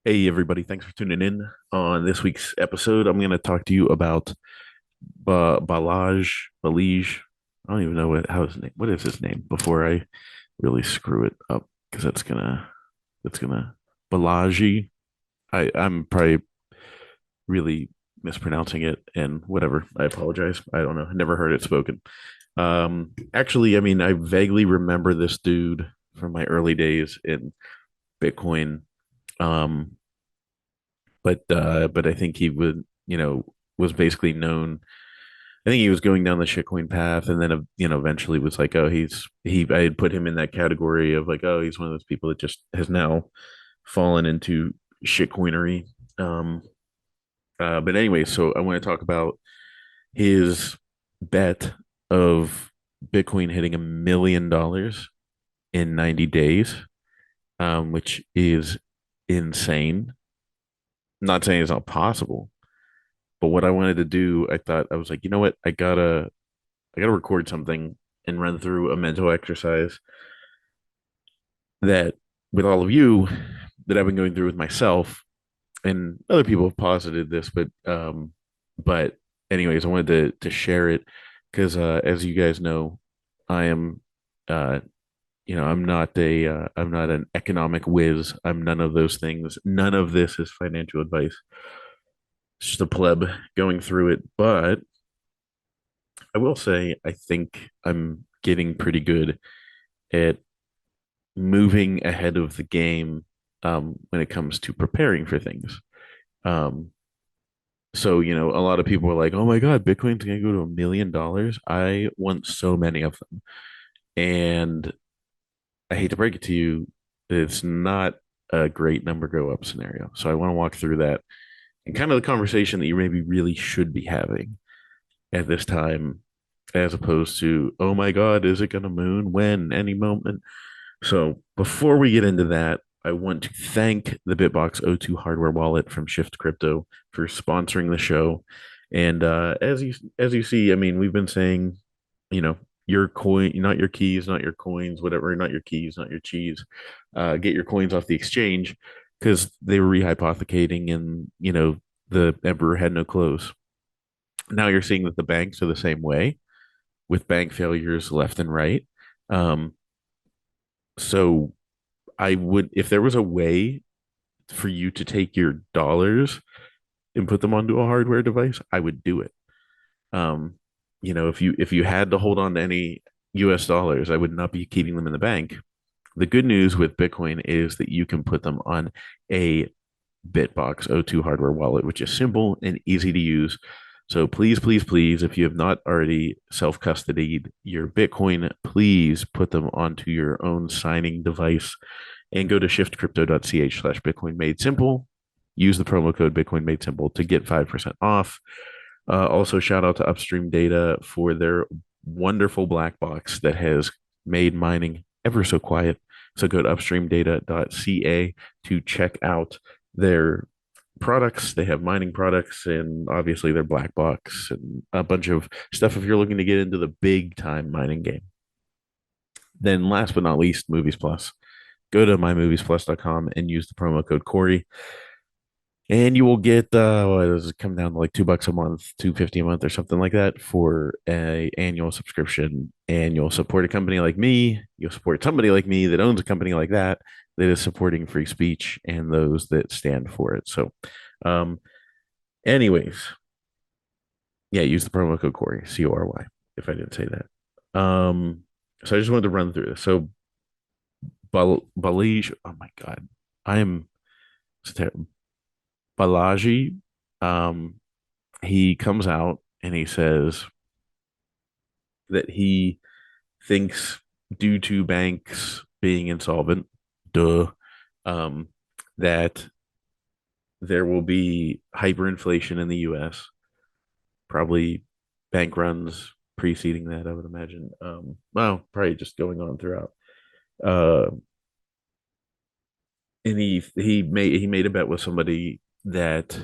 Hey, everybody. Thanks for tuning in. On this week's episode, I'm going to talk to you about Balij. I don't even know what is his name before I really screw it up because that's gonna, Balaji. I'm probably really mispronouncing it and whatever. I apologize. I don't know. I never heard it spoken. Actually, I mean, I vaguely remember this dude from my early days in Bitcoin. Um, but I think he would, was basically known. I think he was going down the shitcoin path, and then eventually was like, oh, I had put him in that category of like, oh, he's one of those people that just has now fallen into shitcoinery. Um, but anyway, so I want to talk about his bet of Bitcoin hitting $1 million in 90 days, which is insane. I'm not saying it's not possible, but what I wanted to do, I thought I was like, you know what, I gotta record something and run through a mental exercise that with all of you that I've been going through with myself and other people have posited this, but anyways, I wanted to share it because as you guys know, I am uh I'm not an economic whiz. I'm none of those things. None of this is financial advice. It's just a pleb going through it, but I will say I think I'm getting pretty good at moving ahead of the game when it comes to preparing for things. Um, so a lot of people are like, "Oh my God, Bitcoin's gonna go to $1 million." I want so many of them, and I hate to break it to you, it's not a great number go up scenario. So I want to walk through that and kind of the conversation that you maybe really should be having at this time, as opposed to, oh my God, is it going to moon when any moment? So before we get into that, I want to thank the Bitbox O2 hardware wallet from Shift Crypto for sponsoring the show. And as you see, I mean, we've been saying, you know, your coin, not your keys, not your coins, whatever, not your keys, not your cheese. Get your coins off the exchange because they were rehypothecating and the emperor had no clothes. Now you're seeing that the banks are the same way with bank failures left and right. Um, so I would, if there was a way for you to take your dollars and put them onto a hardware device, I would do it. Um, if you had to hold on to any US dollars, I would not be keeping them in the bank. The good news with Bitcoin is that you can put them on a Bitbox O2 hardware wallet, which is simple and easy to use. So please, please, please, if you have not already self-custodied your Bitcoin, please put them onto your own signing device and go to shiftcrypto.ch/Bitcoin made simple. Use the promo code Bitcoin made simple to get 5% off. Also, shout out to Upstream Data for their wonderful black box that has made mining ever so quiet. So go to upstreamdata.ca to check out their products. They have mining products and obviously their black box and a bunch of stuff if you're looking to get into the big time mining game. Then last but not least, Movies Plus. Go to mymoviesplus.com and use the promo code Cory and you will get what does it come down to like $2 a month, 250 a month or something like that for a annual subscription. And you'll support a company like me. You'll support somebody like me that owns a company like that that is supporting free speech and those that stand for it. So, um, anyways, yeah, use the promo code Cory, Cory, if I didn't say that. So I just wanted to run through this. So Balij, oh my God, I am Balaji. Um, he comes out and he says that he thinks due to banks being insolvent, duh, um, that there will be hyperinflation in the US, probably bank runs preceding that, I would imagine. Well, probably just going on throughout. Uh, and he made a bet with somebody that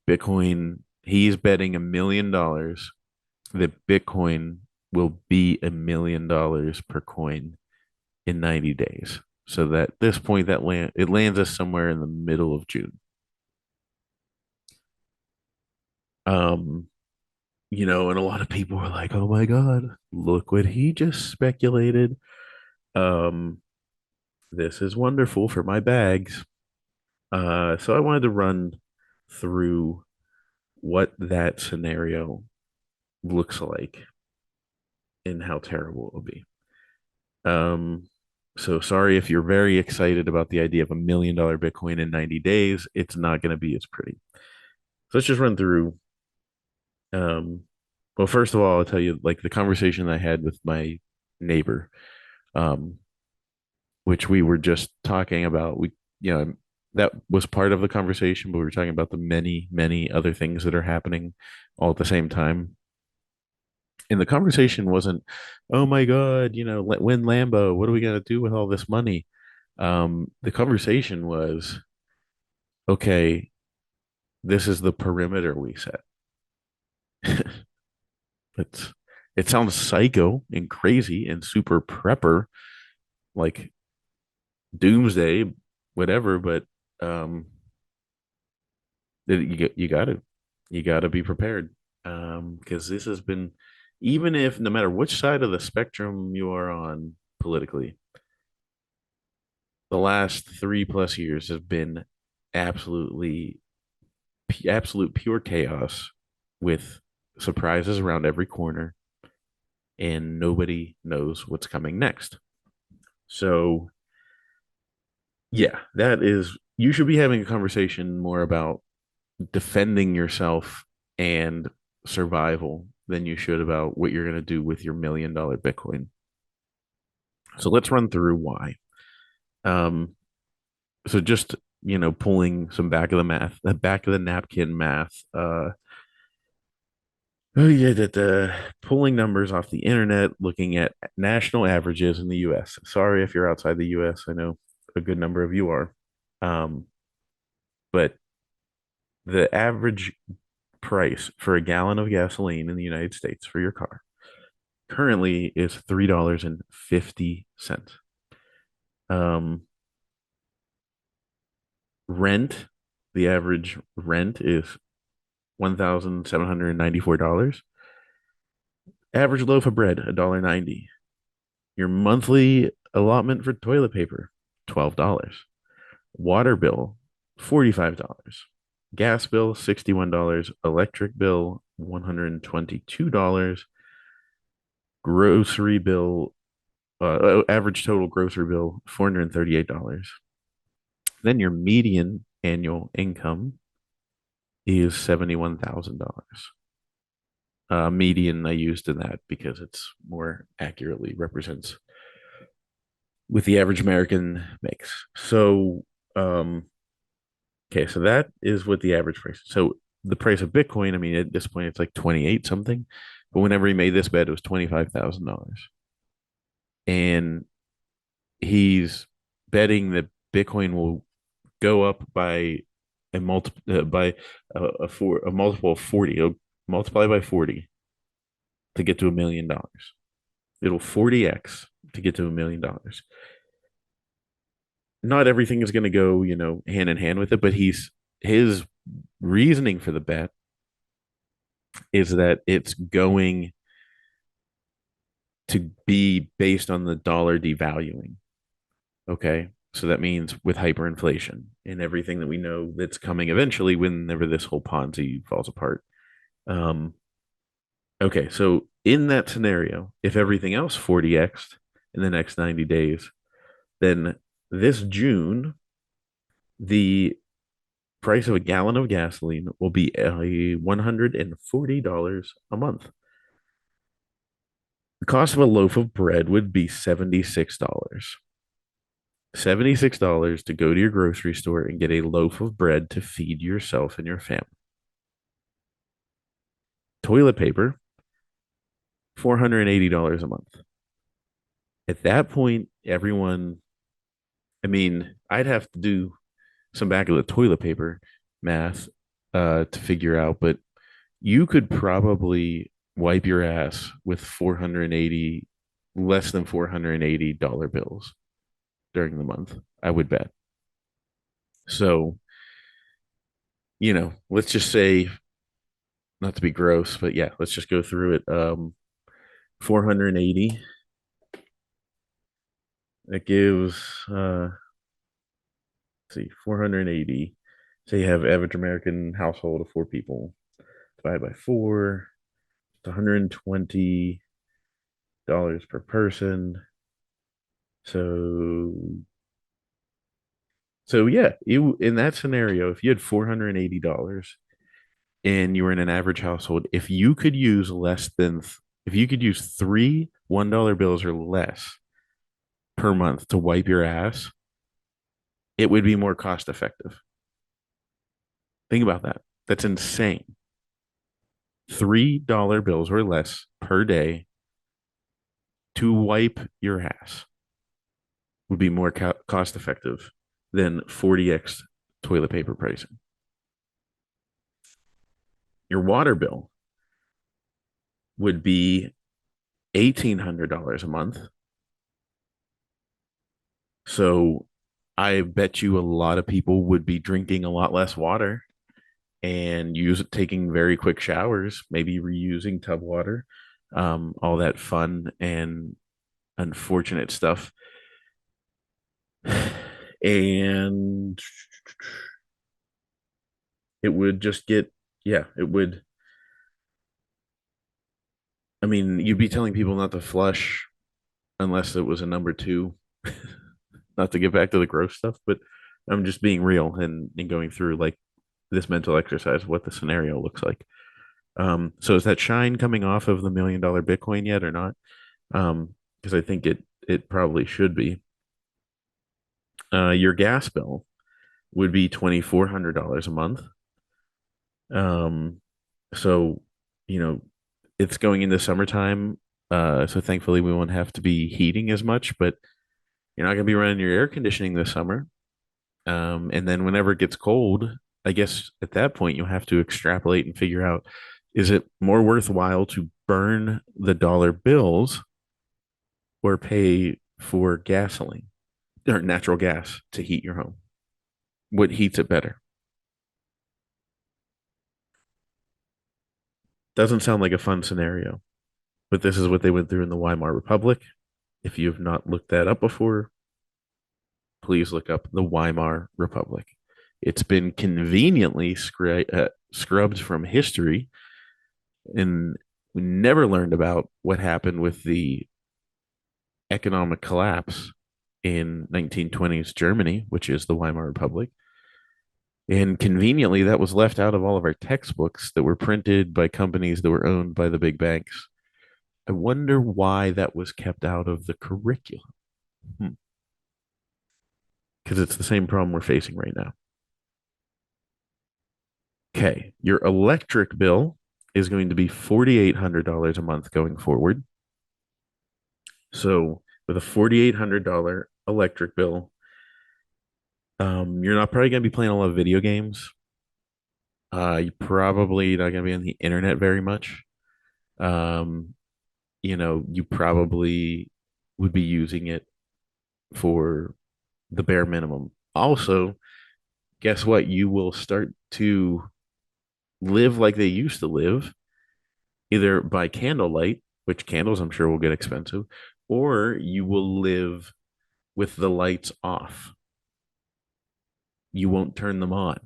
Bitcoin, he's betting $1 million that Bitcoin will be $1 million per coin in 90 days. So that at this point it lands us somewhere in the middle of June. Um, and a lot of people were like, "Oh my God, look what he just speculated. Um, this is wonderful for my bags." So I wanted to run through what that scenario looks like and how terrible it will be. Um, so sorry if you're very excited about the idea of $1 million Bitcoin in 90 days. It's not going to be as pretty. So let's just run through. Um, well, first of all, I'll tell you like the conversation I had with my neighbor, um, which we were just talking about. That was part of the conversation, but we were talking about the many, many other things that are happening all at the same time. And the conversation wasn't, oh my God, win Lambo. What are we going to do with all this money? The conversation was, okay, this is the perimeter we set. it's it sounds psycho and crazy and super prepper, like doomsday, whatever, but um you got to be prepared. Because this has been, even if no matter which side of the spectrum you are on politically, the last 3+ years have been absolutely absolute pure chaos with surprises around every corner, and nobody knows what's coming next. So, yeah, that is, you should be having a conversation more about defending yourself and survival than you should about what you're going to do with your $1 million Bitcoin. So, let's run through why. Um, so just pulling some back of the napkin math. Oh yeah, that pulling numbers off the internet, looking at national averages in the U.S. Sorry if you're outside the U.S. I know a good number of you are, um, but the average price for a gallon of gasoline in the United States for your car currently is $3.50. Um, rent, the average rent is $1,794. Average loaf of bread, $1.90. Your monthly allotment for toilet paper, $12. Water bill, $45. Gas bill, $61. Electric bill, $122. Grocery bill, average total grocery bill, $438. Then your median annual income is $71,000. Median I used in that because it's more accurately represents with the average American makes. So, okay, so that is what the average price. So the price of Bitcoin, I mean, at this point, it's like 28 something, but whenever he made this bet, it was $25,000, and he's betting that Bitcoin will go up by a multiple of 40. It'll multiply by 40 to get to $1 million. It'll 40x to get to $1 million. Not everything is going to go, hand in hand with it, but his reasoning for the bet is that it's going to be based on the dollar devaluing. Okay. So that means with hyperinflation and everything that we know that's coming eventually whenever this whole Ponzi falls apart. Um, okay. So in that scenario, if everything else 40x in the next 90 days, then this June, the price of a gallon of gasoline will be $140 a month. The cost of a loaf of bread would be $76. $76 to go to your grocery store and get a loaf of bread to feed yourself and your family. Toilet paper, $480 a month. At that point, everyone, I mean, I'd have to do some back of the toilet paper math to figure out, but you could probably wipe your ass with 480, less than $480 bills. during the month, I would bet. So, let's just say, not to be gross, but yeah, let's just go through it. 480. That gives, let's see, 480. So you have average American household of four people. Divided by four, it's $120 per person. So, so yeah, you in that scenario, if you had $480 and you were in an average household, if you could use three $1 bills or less per month to wipe your ass, it would be more cost effective. Think about that. That's insane. $3 bills or less per day to wipe your ass would be more cost effective than 40x toilet paper pricing. Your water bill would be $1,800 a month. So I bet you a lot of people would be drinking a lot less water and taking very quick showers, maybe reusing tub water, all that fun and unfortunate stuff. And it would just get, yeah, it would. I mean, you'd be telling people not to flush unless it was a number two, not to get back to the gross stuff, but I'm just being real and going through like this mental exercise, what the scenario looks like. So is that shine coming off of the $1 million Bitcoin yet or not? Because I think it probably should be. Your gas bill would be $2,400 a month. Um, so you know, it's going into summertime. So thankfully we won't have to be heating as much, but you're not gonna be running your air conditioning this summer. And then whenever it gets cold, I guess at that point you'll have to extrapolate and figure out, is it more worthwhile to burn the dollar bills or pay for gasoline or natural gas to heat your home? What heats it better? Doesn't sound like a fun scenario, but this is what they went through in the Weimar Republic. If you've not looked that up before, please look up the Weimar Republic. It's been conveniently scrubbed from history, and we never learned about what happened with the economic collapse in 1920s Germany, which is the Weimar Republic. And conveniently, that was left out of all of our textbooks that were printed by companies that were owned by the big banks. I wonder why that was kept out of the curriculum. Because it's the same problem we're facing right now. Okay, your electric bill is going to be $4,800 a month going forward. So with a $4,800 electric bill, you're not probably going to be playing a lot of video games. You're probably not going to be on the internet very much. Um, you probably would be using it for the bare minimum. Also, guess what? You will start to live like they used to live, either by candlelight, which candles I'm sure will get expensive, or you will live with the lights off. You won't turn them on.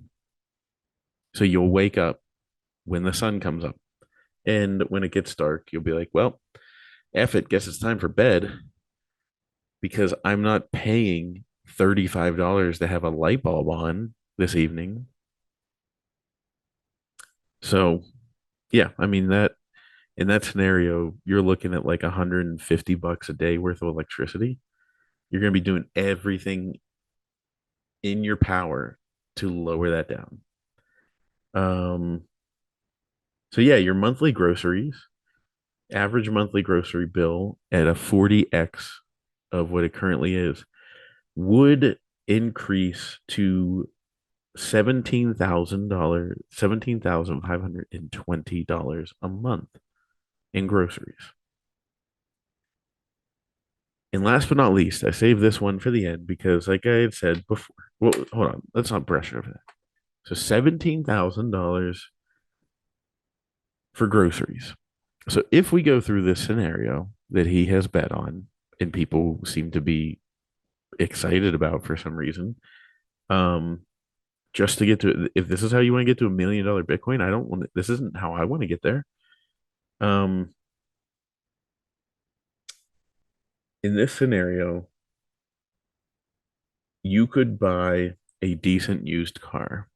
So you'll wake up when the sun comes up. And when it gets dark, you'll be like, well, F it, guess it's time for bed because I'm not paying $35 to have a light bulb on this evening. So, yeah, I mean, that in that scenario, you're looking at like $150 a day worth of electricity. You're going to be doing everything in your power to lower that down. Um, so yeah, your monthly groceries, average monthly grocery bill at a 40x of what it currently is would increase to $17,520 a month in groceries. And last but not least, I saved this one for the end because, like I had said before, well, hold on, let's not brush over that. So $17,000 for groceries. So if we go through this scenario that he has bet on, and people seem to be excited about for some reason, um, just to get to, if this is how you want to get to $1 million Bitcoin, I don't want this isn't how I want to get there. Um, in this scenario, you could buy a decent used car,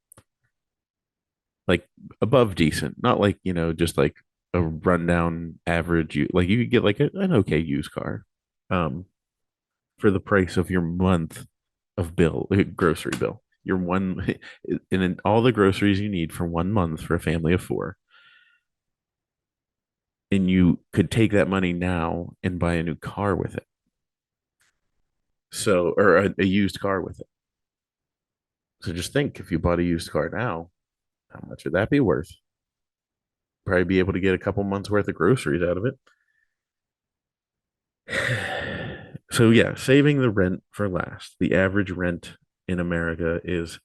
like above decent, not like, just like a rundown average. Like you could get like an okay used car, um, for the price of your month of grocery bill. Your one, and then all the groceries you need for 1 month for a family of four. And you could take that money now and buy a new car with it. So, or a used car with it. So just think if you bought a used car now, how much would that be worth? Probably be able to get a couple months worth of groceries out of it. So yeah, saving the rent for last. The average rent in America is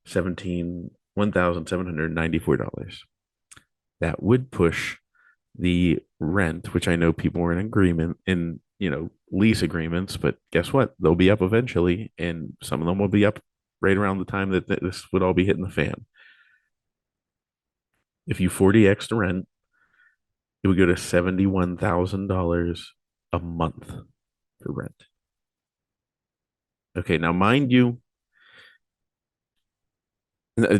17 $1,794. That would push the rent, which I know people were in agreement in, lease agreements, but guess what? They'll be up eventually, and some of them will be up right around the time that this would all be hitting the fan. If you 40x the rent, it would go to $71,000 a month for rent. Okay, now mind you,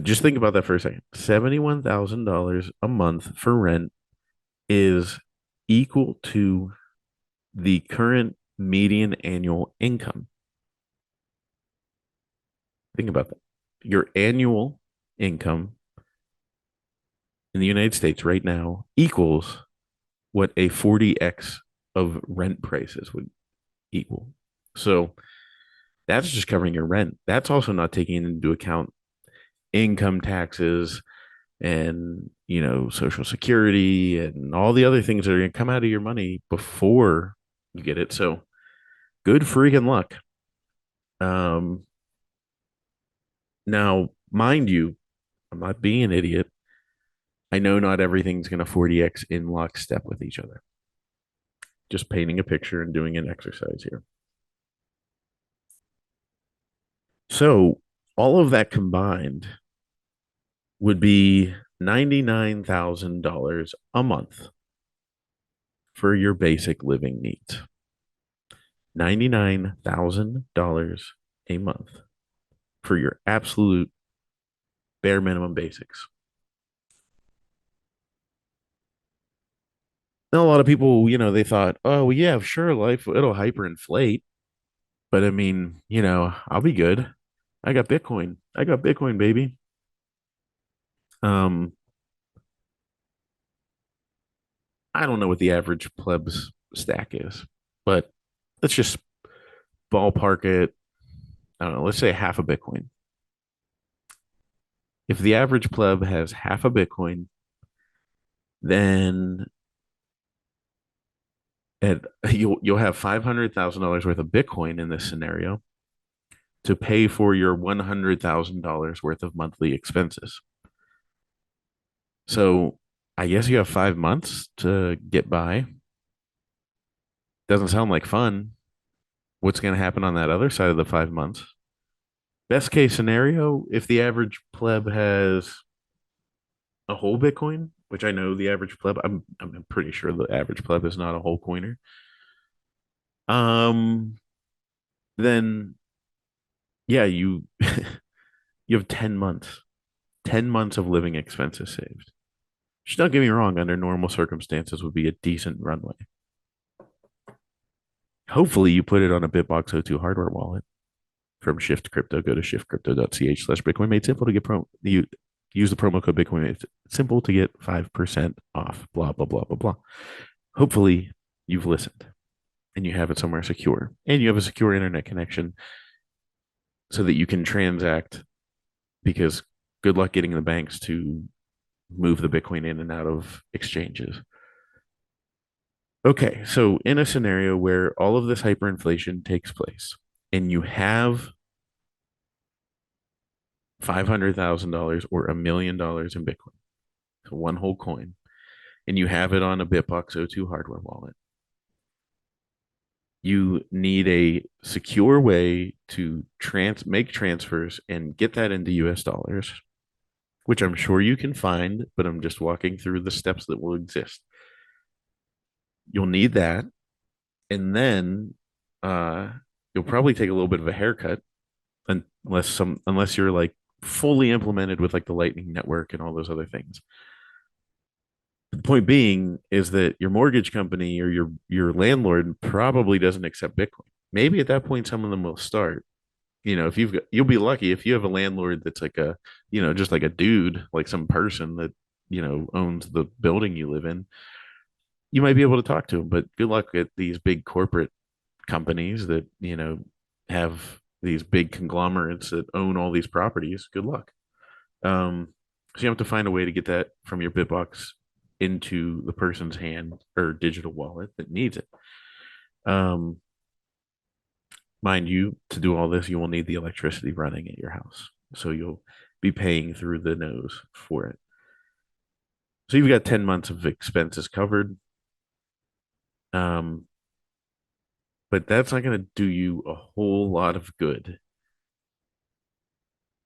just think about that for a second. $71,000 a month for rent is equal to the current median annual income. Think about that. Your annual income in the United States right now equals what a 40x of rent prices would equal. So that's just covering your rent. That's also not taking into account income taxes and, social security and all the other things that are going to come out of your money before you get it. So good freaking luck. Um, Now, mind you, I'm not being an idiot. I know not everything's going to 40x in lockstep with each other. Just painting a picture and doing an exercise here. So, all of that combined would be $99,000 a month for your basic living needs. $99,000 a month for your absolute bare minimum basics. Now, a lot of people, they thought, oh, well, yeah, sure, life, it'll hyperinflate. But I mean, I'll be good. I got Bitcoin. I got Bitcoin, baby. Um, I don't know what the average plebs stack is, but let's just ballpark it. I don't know. Let's say half a Bitcoin. If the average pleb has half a Bitcoin, then you'll have $500,000 worth of Bitcoin in this scenario to pay for your $100,000 worth of monthly expenses. So I guess you have 5 months to get by. Doesn't sound like fun. What's going to happen on that other side of the 5 months? Best case scenario, if the average pleb has a whole Bitcoin, which I know the average pleb, I'm pretty sure the average pleb is not a whole coiner. Um, then yeah, you have 10 months, 10 months of living expenses saved. Just don't get me wrong, under normal circumstances would be a decent runway. Hopefully you put it on a Bitbox O2 hardware wallet from Shift Crypto. Go to shiftcrypto.ch/Bitcoin made simple to get you use the promo code Bitcoin. It's simple to get 5% off. Blah blah blah blah blah. Hopefully you've listened and you have it somewhere secure and you have a secure internet connection so that you can transact. Because good luck getting the banks to move the Bitcoin in and out of exchanges. Okay, so in a scenario where all of this hyperinflation takes place and you have $500,000 or $1 million in Bitcoin, so one whole coin, and you have it on a Bitbox O2 hardware wallet, you need a secure way to make transfers and get that into US dollars, which I'm sure you can find, but I'm just walking through the steps that will exist. You'll need that, and then uh, you'll probably take a little bit of a haircut unless you're like fully implemented with like the Lightning Network and all those other things. The point being is that your mortgage company or your landlord probably doesn't accept Bitcoin. Maybe at that point some of them will start. If you'll be lucky if you have a landlord that's like just like a dude, like some person that owns the building you live in. You might be able to talk to him, but good luck at these big corporate companies that have these big conglomerates that own all these properties. Good luck. So you have to find a way to get that from your Bitbox into the person's hand or digital wallet that needs it. Um, Mind you, to do all this, you will need the electricity running at your house. So you'll be paying through the nose for it. So you've got 10 months of expenses covered. Um, but that's not going to do you a whole lot of good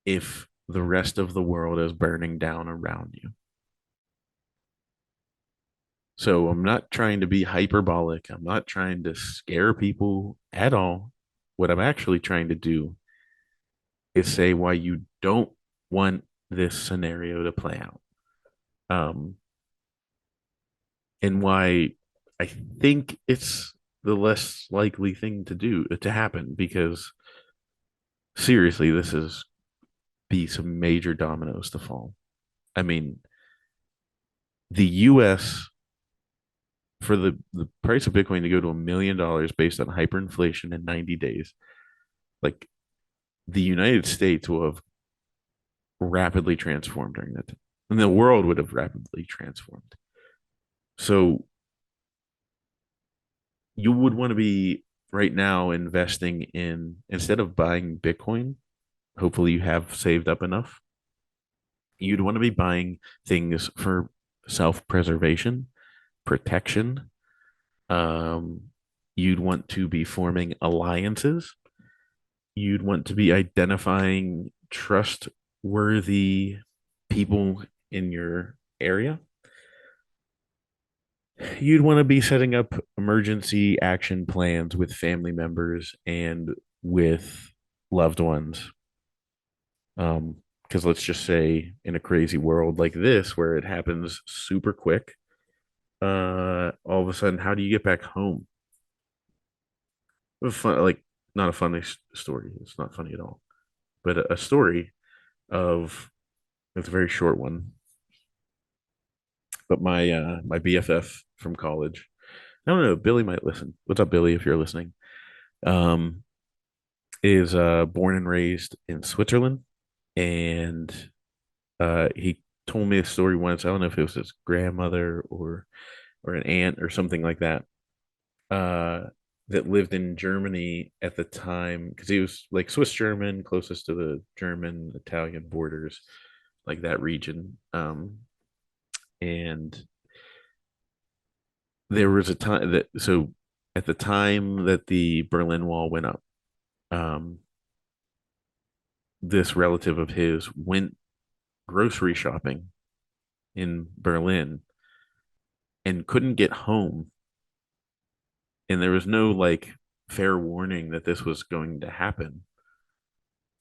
if the rest of the world is burning down around you. So I'm not trying to be hyperbolic. I'm not trying to scare people at all. What I'm actually trying to do is say why you don't want this scenario to play out. Um, and why I think it's the less likely thing to happen because seriously, this is be some major dominoes to fall. I mean, the US for the price of Bitcoin to go to $1 million based on hyperinflation in 90 days, like the United States will have rapidly transformed during that time. And the world would have rapidly transformed. So you would want to be right now investing in instead of buying Bitcoin, hopefully you have saved up enough. You'd want to be buying things for self-preservation, protection. Um, you'd want to be forming alliances. You'd want to be identifying trustworthy people in your area. You'd want to be setting up emergency action plans with family members and with loved ones. Because let's just say in a crazy world like this where it happens super quick, all of a sudden, how do you get back home? Fun, like not a funny story. It's not funny at all, but a story of it's a very short one. But my BFF from college, I don't know, Billy might listen. What's up, Billy? If you're listening, um, is born and raised in Switzerland, and he told me a story once. I don't know if it was his grandmother or an aunt or something like that. Uh, that lived in Germany at the time because he was like Swiss German, closest to the German Italian borders, like that region. And there was a time that so at the time that the Berlin Wall went up, um, this relative of his went grocery shopping in Berlin and couldn't get home. And there was no like fair warning that this was going to happen.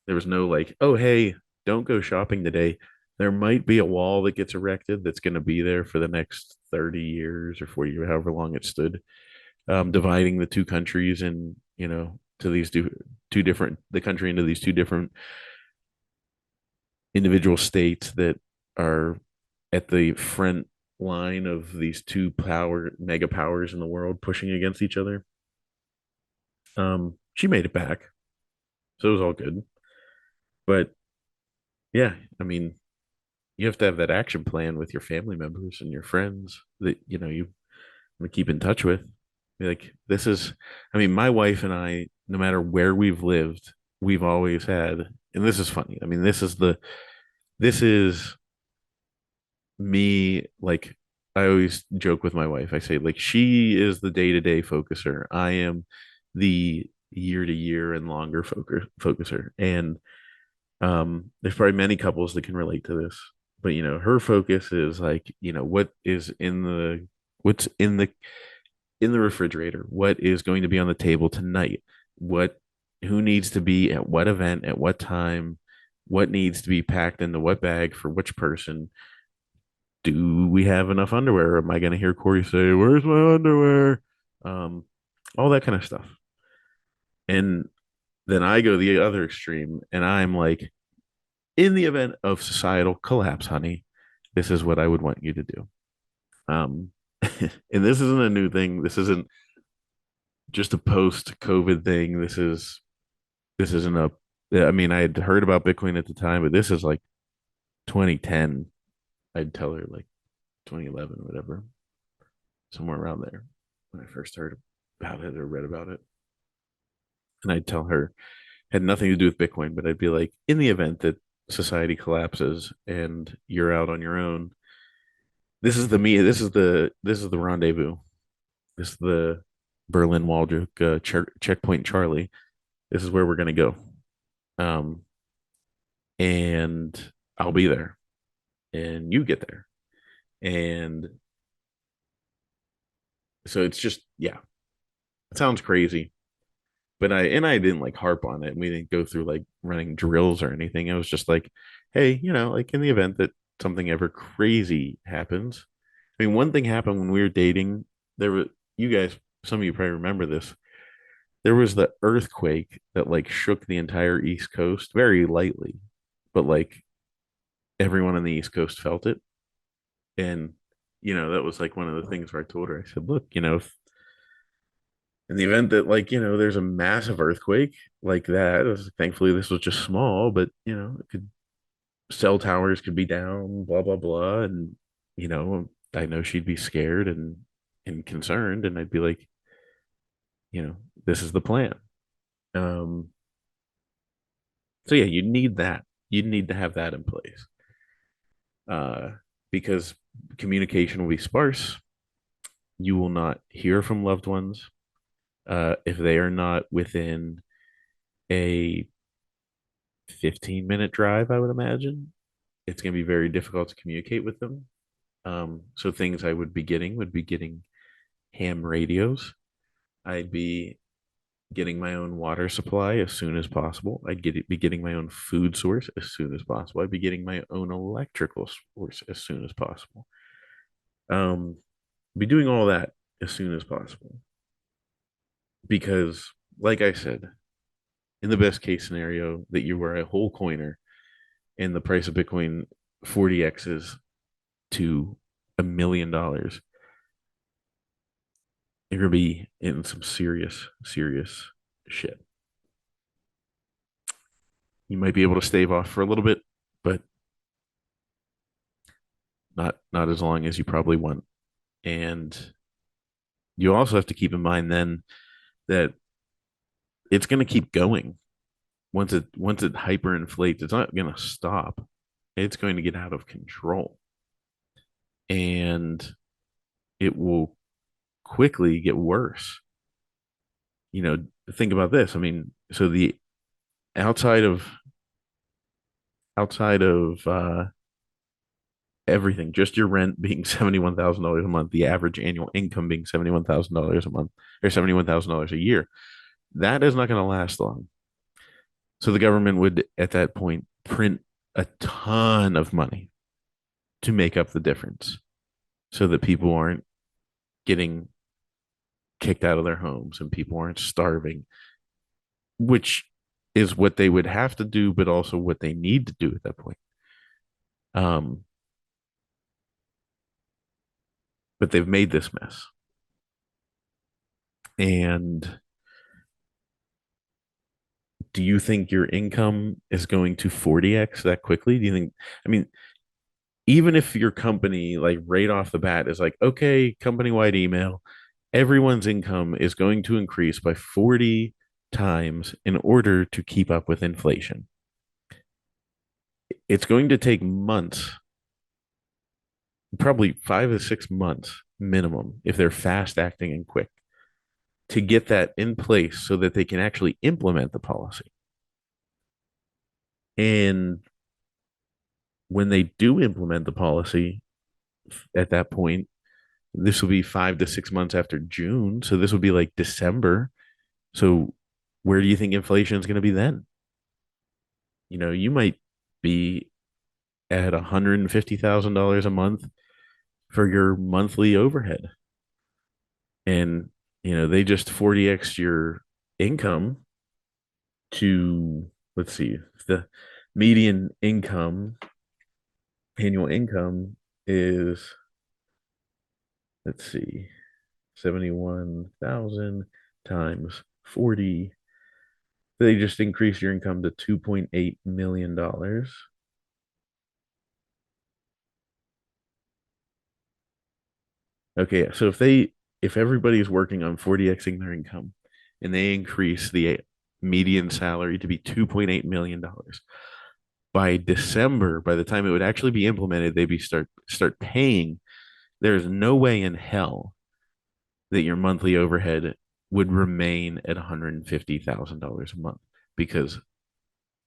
There was no like, oh, hey, don't go shopping today. There might be a wall that gets erected that's going to be there for the next 30 years or 40 years, however long it stood, dividing the two countries and, to these two different, the country into these two different individual states that are at the front line of these two mega powers in the world pushing against each other. She made it back, so it was all good. But yeah, I mean, you have to have that action plan with your family members and your friends that to keep in touch with. Be like, this is, I mean, my wife and I, no matter where we've lived, we've always had, and this is funny. I mean, this is me. Like, I always joke with my wife. I say, like, she is the day to day focuser. I am the year to year and longer focuser. And there's probably many couples that can relate to this, but her focus is like, what is what's in the refrigerator, what is going to be on the table tonight, what who needs to be at what event at what time, what needs to be packed into what bag for which person. Do we have enough underwear? Am I going to hear Cory say, "Where's my underwear?" Um, all that kind of stuff. And then I go the other extreme, and I'm like, in the event of societal collapse, honey, this is what I would want you to do. Um, and this isn't a new thing. This isn't just a post-COVID thing. This isn't a. I mean, I had heard about Bitcoin at the time, but this is like 2010. I'd tell her like 2011, whatever, somewhere around there when I first heard about it or read about it. And I'd tell her had nothing to do with Bitcoin, but I'd be like, in the event that society collapses and you're out on your own, this is the me. This is the rendezvous. This is the Berlin Wall checkpoint Charlie. This is where we're gonna go. Um, and I'll be there, and you get there, and so it's just yeah, it sounds crazy, but I didn't like harp on it, and we didn't go through like running drills or anything. It was just like, hey, like in the event that something ever crazy happens. I mean, one thing happened when we were dating. There were you guys, some of you probably remember this. There was the earthquake that like shook the entire East Coast very lightly, but like everyone on the East Coast felt it. And, that was like one of the things where I told her, I said, look, if in the event that like, there's a massive earthquake like that, thankfully this was just small, but, it could, cell towers could be down, blah, blah, blah. And, I know she'd be scared and concerned. And I'd be like, you know, this is the plan. Um, so yeah, you need that. You need to have that in place. Uh, because communication will be sparse. You will not hear from loved ones if they are not within a 15-minute drive, I would imagine. It's going to be very difficult to communicate with them. So things I would be getting ham radios. I'd be getting my own water supply as soon as possible. Be getting my own food source as soon as possible. I'd be getting my own electrical source as soon as possible. Um, be doing all that as soon as possible because, like I said, in the best case scenario, that you were a whole coiner and the price of Bitcoin 40x's to $1 million, you're gonna be in some serious, serious shit. You might be able to stave off for a little bit, but not as long as you probably want. And you also have to keep in mind then that it's going to keep going. Once it hyperinflates, it's not going to stop. It's going to get out of control, and it will quickly get worse. Think about this. I mean, so the outside of outside of everything, just your rent being $71,000 a month, the average annual income being $71,000 a month or $71,000 a year, that is not going to last long. So the government would, at that point, print a ton of money to make up the difference so that people aren't getting kicked out of their homes and people aren't starving, which is what they would have to do, but also what they need to do at that point. Um, but they've made this mess. And do you think your income is going to 40x that quickly? Do you think, I mean, even if your company, like right off the bat, is like, okay, company wide email, everyone's income is going to increase by 40 times in order to keep up with inflation. It's going to take months, probably 5 to 6 months minimum, if they're fast acting and quick, to get that in place so that they can actually implement the policy. And when they do implement the policy at that point, this will be 5 to 6 months after June. So this will be like December. So where do you think inflation is going to be then? You might be at $150,000 a month for your monthly overhead. And, they just 40x your income to, let's see, the median income, annual income is, let's see, 71,000 times 40. They just increase your income to $2.8 million. Okay, so if everybody's working on 40xing their income and they increase the median salary to be $2.8 million, by December, by the time it would actually be implemented, they'd be start paying. There's no way in hell that your monthly overhead would remain at $150,000 a month because,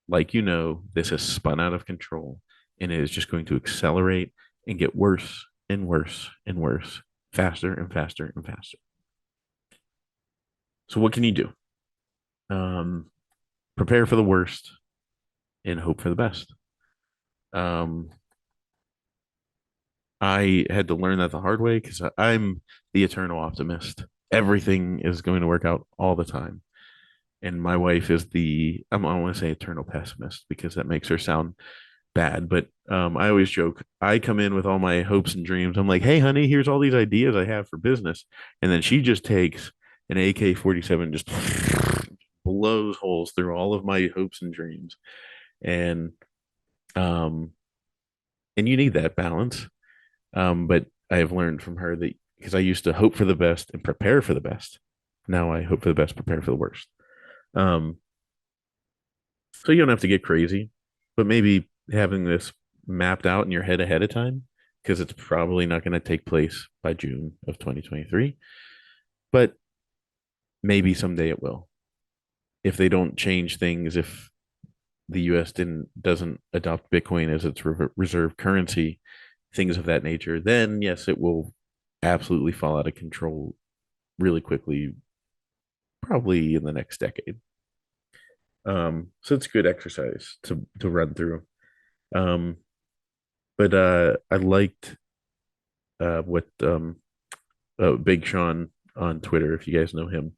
like this has spun out of control and it is just going to accelerate and get worse and worse and worse, faster and faster and faster. So what can you do? Um, Prepare for the worst and hope for the best. Um, I had to learn that the hard way because I'm the eternal optimist. Everything is going to work out all the time. And my wife is I don't want to say eternal pessimist because that makes her sound bad. But I always joke, I come in with all my hopes and dreams. I'm like, hey, honey, here's all these ideas I have for business. And then she just takes an AK-47, just blows holes through all of my hopes and dreams. And, um, and you need that balance. But I have learned from her that because I used to hope for the best and prepare for the best. Now I hope for the best, prepare for the worst. Um, so you don't have to get crazy, but maybe having this mapped out in your head ahead of time, because it's probably not going to take place by June of 2023, but maybe someday it will. If they don't change things, if the US doesn't adopt Bitcoin as its reserve currency, things of that nature, then yes, it will absolutely fall out of control really quickly, probably in the next decade. So it's good exercise to run through. Um, but I liked what Big Sean on Twitter, if you guys know him,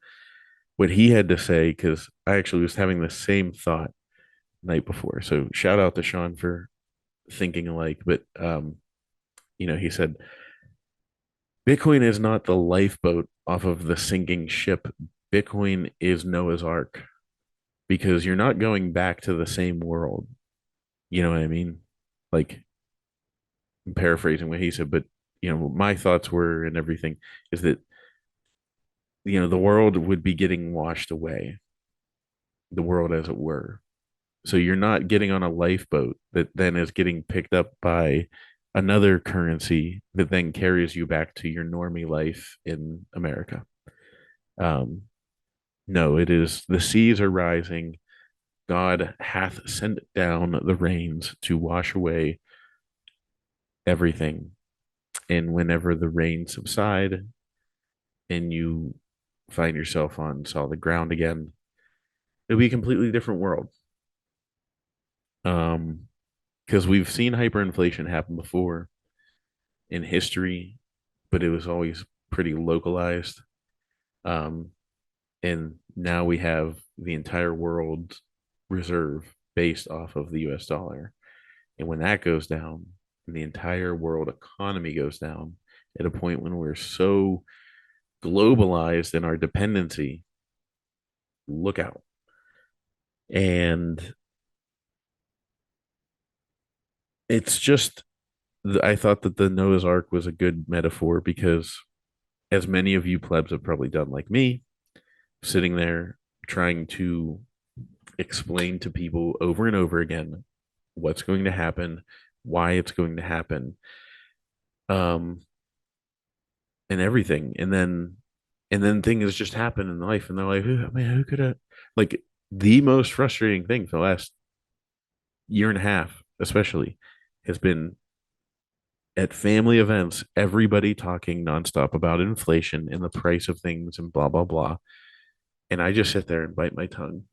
what he had to say, because I actually was having the same thought night before. So shout out to Sean for thinking alike. But he said Bitcoin is not the lifeboat off of the sinking ship. Bitcoin is Noah's Ark because you're not going back to the same world. You know what I mean? Like, I'm paraphrasing what he said, but my thoughts were and everything is that the world would be getting washed away, the world as it were. So you're not getting on a lifeboat that then is getting picked up by another currency that then carries you back to your normie life in America. Um, no, it is the seas are rising. God hath sent down the rains to wash away everything. And whenever the rains subside and you find yourself on solid ground again, it'll be a completely different world. Um, because we've seen hyperinflation happen before in history, but it was always pretty localized. Um, and now we have the entire world reserve based off of the US dollar. And when that goes down, and the entire world economy goes down at a point when we're so globalized in our dependency, look out. And it's just I thought that the Noah's Ark was a good metaphor because, as many of you plebs have probably done, like me, sitting there trying to explain to people over and over again what's going to happen, why it's going to happen, um, and everything, and then things just happen in life, and they're like, man, who could have, like, the most frustrating thing for the last year and a half, especially, has been at family events, everybody talking nonstop about inflation and the price of things and blah blah blah. And I just sit there and bite my tongue.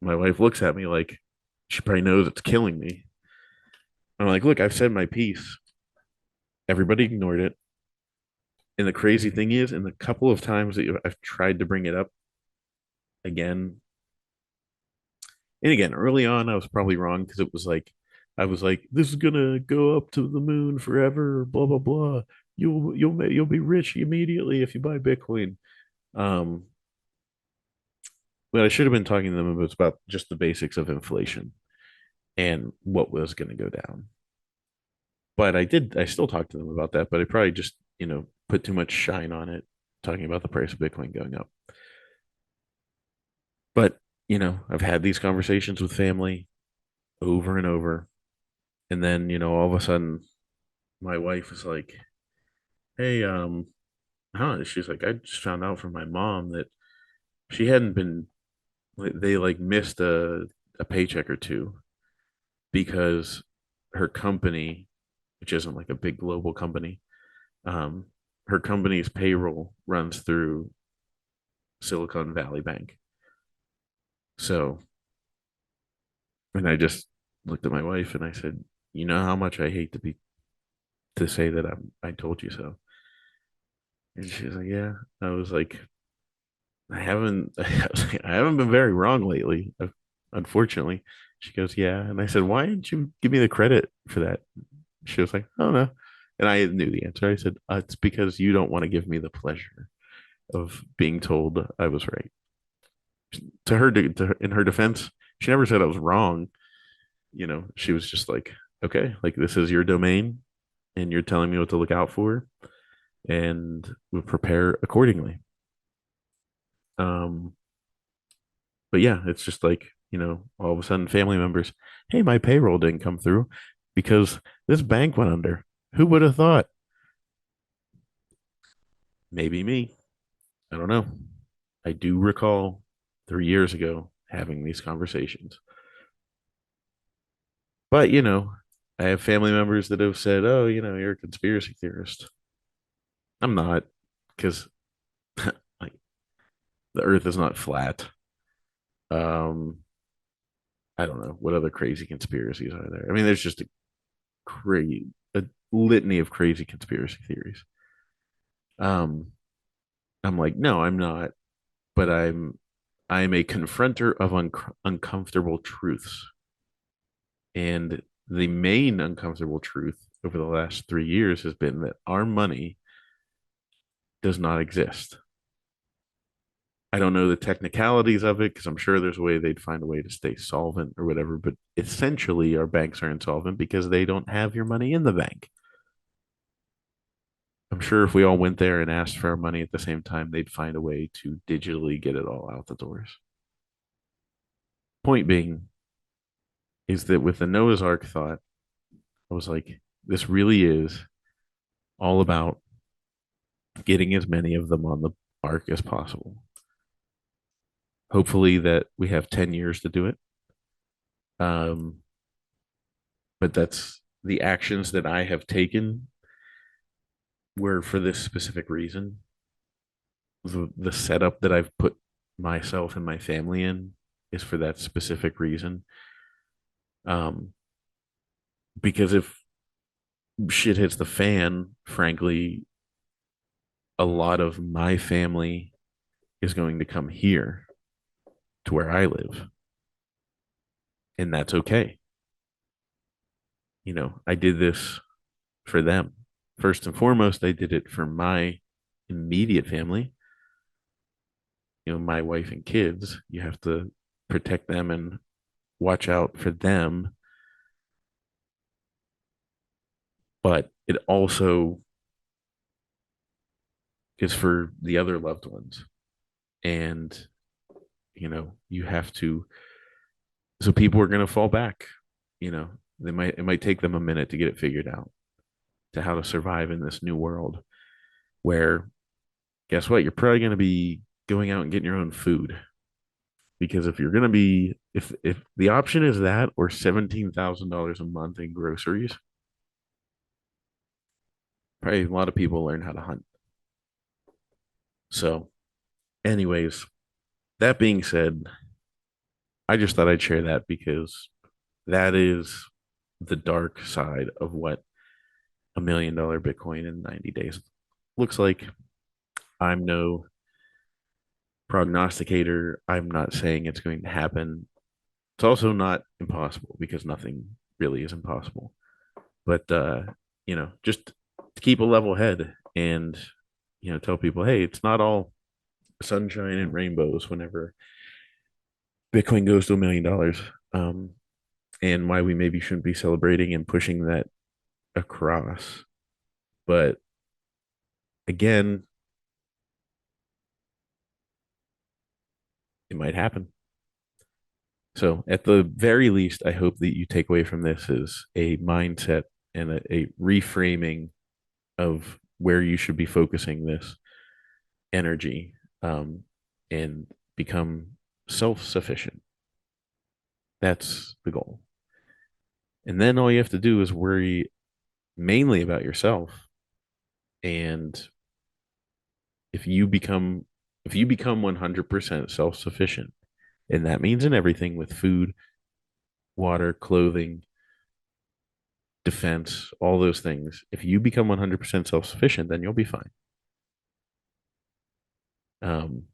My wife looks at me like she probably knows it's killing me. I'm like, look, I've said my piece. Everybody ignored it. And the crazy thing is, in the couple of times that I've tried to bring it up again and again, early on, I was probably wrong because it was like, I was like, this is gonna go up to the moon forever, blah blah blah. You'll be rich immediately if you buy Bitcoin. Um, but I should have been talking to them about just the basics of inflation and what was going to go down. But I still talked to them about that, but I probably just, put too much shine on it, talking about the price of Bitcoin going up. But, I've had these conversations with family over and over. And then, all of a sudden, my wife is like, hey, huh? She's like, I just found out from my mom that she hadn't been, they like missed a paycheck or two because her company, which isn't like a big global company, um, her company's payroll runs through Silicon Valley Bank. So, and I just looked at my wife and I said, "You know how much I hate to say that I told you so." And she's like, "Yeah." I was like, "I haven't I haven't been very wrong lately, unfortunately." She goes, "Yeah," and I said, "Why didn't you give me the credit for that?" She was like, "I don't know," and I knew the answer. I said, "It's because you don't want to give me the pleasure of being told I was right." In her defense, she never said I was wrong. She was just like, okay, like this is your domain and you're telling me what to look out for and we'll prepare accordingly. Um, but yeah, it's just like, all of a sudden family members, hey, my payroll didn't come through because this bank went under. Who would have thought? Maybe me. I don't know. I do recall 3 years ago having these conversations. But, I have family members that have said, oh, you're a conspiracy theorist. I'm not, because like the earth is not flat. Um, I don't know what other crazy conspiracies are there. I mean, there's just a litany of crazy conspiracy theories. Um, I'm like, no, I'm not, but I'm a confronter of uncomfortable truths. And the main uncomfortable truth over the last 3 years has been that our money does not exist. I don't know the technicalities of it because I'm sure there's a way they'd find a way to stay solvent or whatever. But essentially, our banks are insolvent because they don't have your money in the bank. I'm sure if we all went there and asked for our money at the same time, they'd find a way to digitally get it all out the doors. Point being is that with the Noah's Ark thought, I was like, this really is all about getting as many of them on the ark as possible. Hopefully, that we have 10 years to do it. Um, but that's the actions that I have taken were for this specific reason. The setup that I've put myself and my family in is for that specific reason. Um, because if shit hits the fan, frankly, a lot of my family is going to come here to where I live, and that's okay. I did this for them. First and foremost, I did it for my immediate family, my wife and kids. You have to protect them and watch out for them but it also is for the other loved ones. And, you have to, so people are going to fall back, you know, it might take them a minute to get it figured out to how to survive in this new world where guess what? You're probably going to be going out and getting your own food because if you're going to be, if the option is that or $17,000 a month in groceries, probably a lot of people learn how to hunt. So, anyways, that being said, I just thought I'd share that because that is the dark side of what $1 million Bitcoin in 90 days looks like. I'm no prognosticator. I'm not saying it's going to happen. It's also not impossible because nothing really is impossible. But just to keep a level head and tell people, hey, it's not all sunshine and rainbows whenever Bitcoin goes to $1 million. And why we maybe shouldn't be celebrating and pushing that across. But again, it might happen. So at the very least, I hope that you take away from this is a mindset and a reframing of where you should be focusing this energy, and become self-sufficient. That's the goal. And then all you have to do is worry mainly about yourself. And if you become if you become 100% self-sufficient, and that means in everything with food, water, clothing, defense, all those things. If you become 100% self-sufficient, then you'll be fine. Um,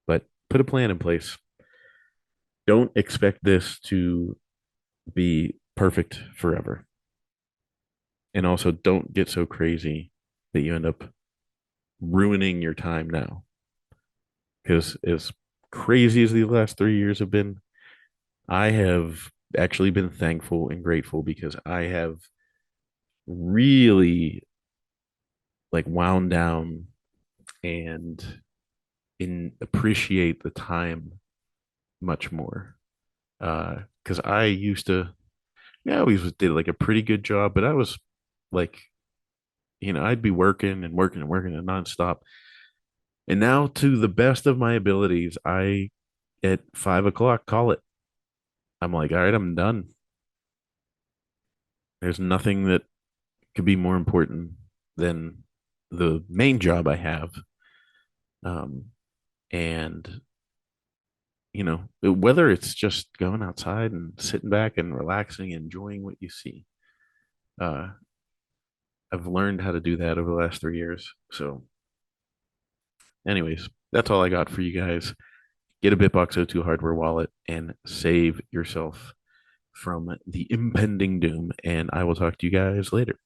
but put a plan in place. Don't expect this to be perfect forever. And also don't get so crazy that you end up ruining your time now. Because as crazy as the last 3 years have been, I have actually been thankful and grateful because I have really like wound down and appreciate the time much more. Because I used to, yeah, I always did like a pretty good job, but I was like, I'd be working and working and working and nonstop. And now, to the best of my abilities, I at 5 o'clock call it. I'm like, all right, I'm done. There's nothing that could be more important than the main job I have. Um, and whether it's just going outside and sitting back and relaxing, enjoying what you see. Uh, I've learned how to do that over the last 3 years. So, anyways, that's all I got for you guys. Get a BitBox02 hardware wallet and save yourself from the impending doom. And I will talk to you guys later.